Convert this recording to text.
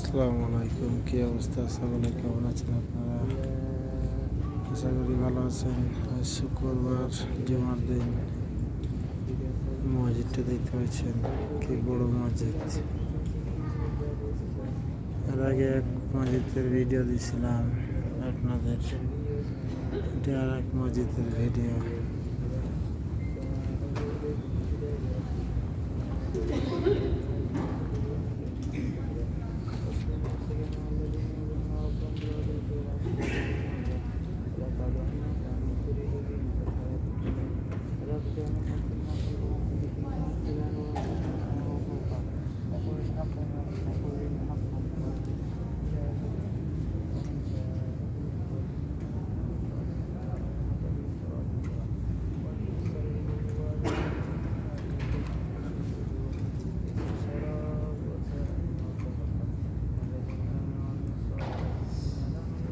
আসসালামু আলাইকুম, কি অবস্থা? সকলে কেমন আছেন আপনারা? আশা করি ভালো আছেন। আজ শুক্রবার, জুমার দিন। মসজিদটা দেখতে পাচ্ছেন, কি বড় মসজিদ। এর আগে এক মসজিদের ভিডিও দিয়েছিলাম আপনাদের, এটা আর এক মসজিদের ভিডিও।